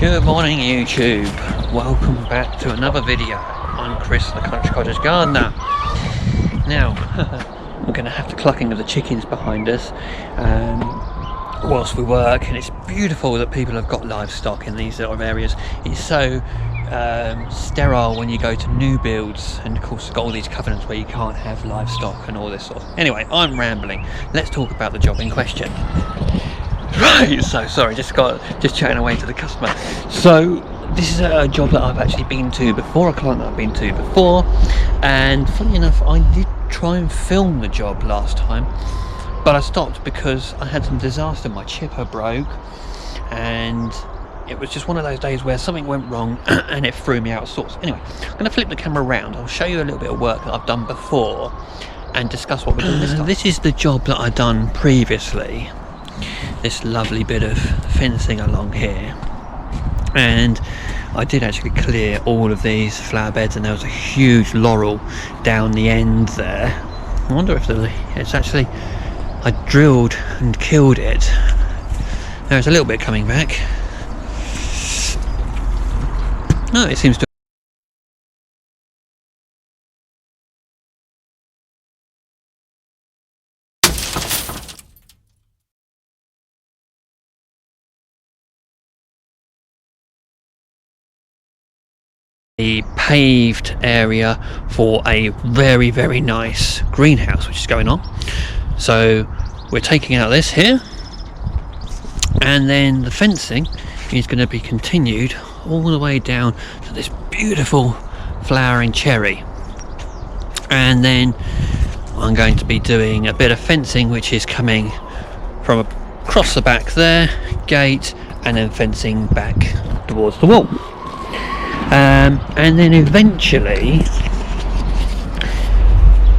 Good morning YouTube, welcome back to another video. I'm Chris, the Country Cottage Gardener. Now, we're going to have the clucking of the chickens behind us whilst we work, and it's beautiful that people have got livestock in these sort of areas. It's so sterile when you go to new builds, and of course you've got all these covenants where you can't have livestock and all this sort of... Anyway, I'm rambling. Let's talk about the job in question. Right, so sorry, just chatting away to the customer. So this is a job that I've actually been to before, a client that I've been to before, and funny enough I did try and film the job last time, but I stopped because I had some disaster. My chipper broke, and it was just one of those days where something went wrong and it threw me out of sorts. Anyway, I'm going to flip the camera around. I'll show you a little bit of work that I've done before and discuss what we're doing this time. This is the job that I've done previously. This lovely bit of fencing along here, and I did actually clear all of these flower beds, and there was a huge laurel down the end there. I wonder if it's actually, I drilled and killed it. There's a little bit coming back. No, it seems to a paved area for a very, very nice greenhouse which is going on. So we're taking out this here, and then the fencing is going to be continued all the way down to this beautiful flowering cherry, and then I'm going to be doing a bit of fencing which is coming from across the back there, gate, and then fencing back towards the wall. And then eventually,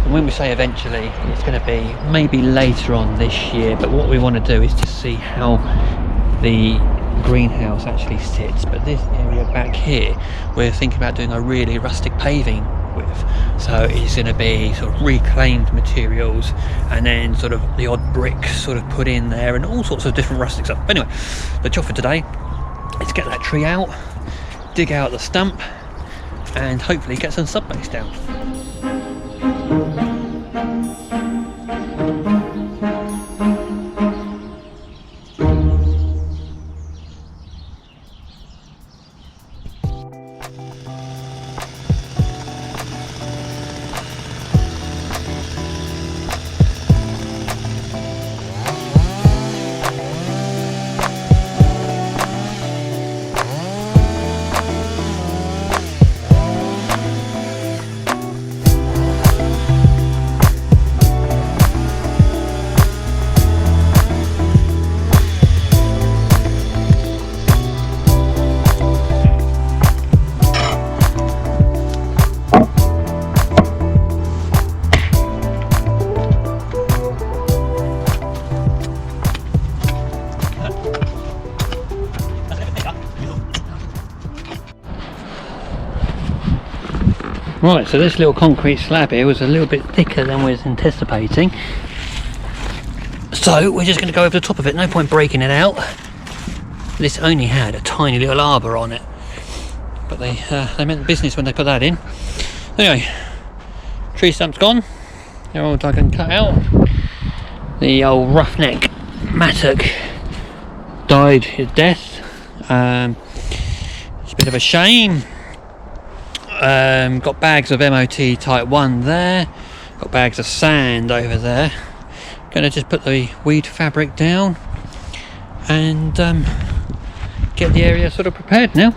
and when we say eventually, it's going to be maybe later on this year, but what we want to do is to see how the greenhouse actually sits. But this area back here, we're thinking about doing a really rustic paving with, so it's going to be sort of reclaimed materials, and then sort of the odd bricks sort of put in there, and all sorts of different rustic stuff. But anyway, the job for today is get that tree out, dig out the stump, and hopefully get some subbase down. Right, so this little concrete slab here was a little bit thicker than we was anticipating, so we're just going to go over the top of it. No point breaking it out. This only had a tiny little arbour on it, but they meant the business when they put that in. Anyway, tree stump's gone, they're all dug and cut out. The old roughneck mattock died his death. It's a bit of a shame. Got bags of MOT type 1 there, got bags of sand over there. Gonna just put the weed fabric down and get the area sort of prepared now.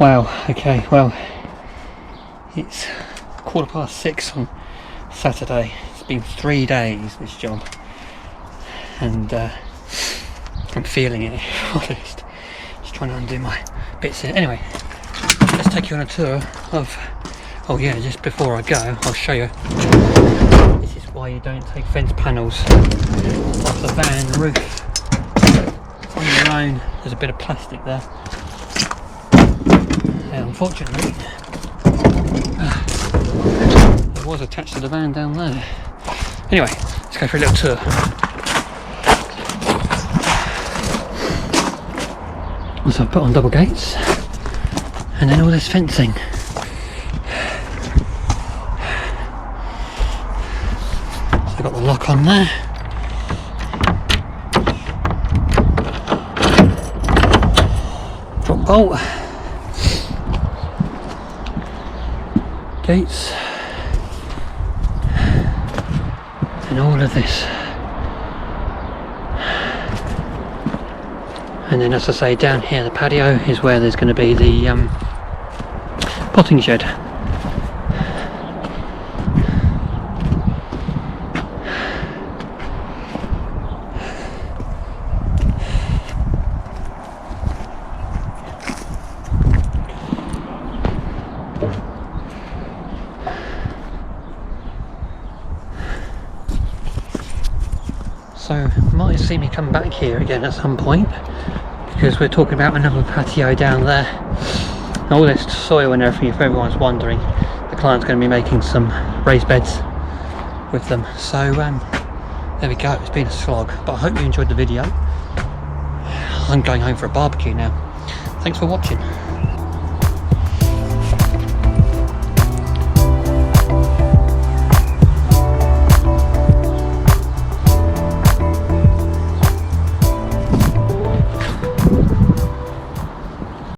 Wow, okay, well, it's 6:15 on Saturday. It's been 3 days, this job, and I'm feeling it, honest. Just trying to undo my bits here. Anyway, let's take you on a tour of, oh yeah, just before I go, I'll show you. This is why you don't take fence panels off the van roof on your own. There's a bit of plastic there. Unfortunately, it was attached to the van down there. Anyway, let's go for a little tour. So I've put on double gates, and then all this fencing. So I've got the lock on there. Drop bolt. Gates. And all of this. And then, as I say, down here the patio is where there's going to be the potting shed. So you might see me come back here again at some point, because we're talking about another patio down there. All this soil and everything, if everyone's wondering, the client's going to be making some raised beds with them. So there we go, it's been a slog, but I hope you enjoyed the video. I'm going home for a barbecue now. Thanks for watching.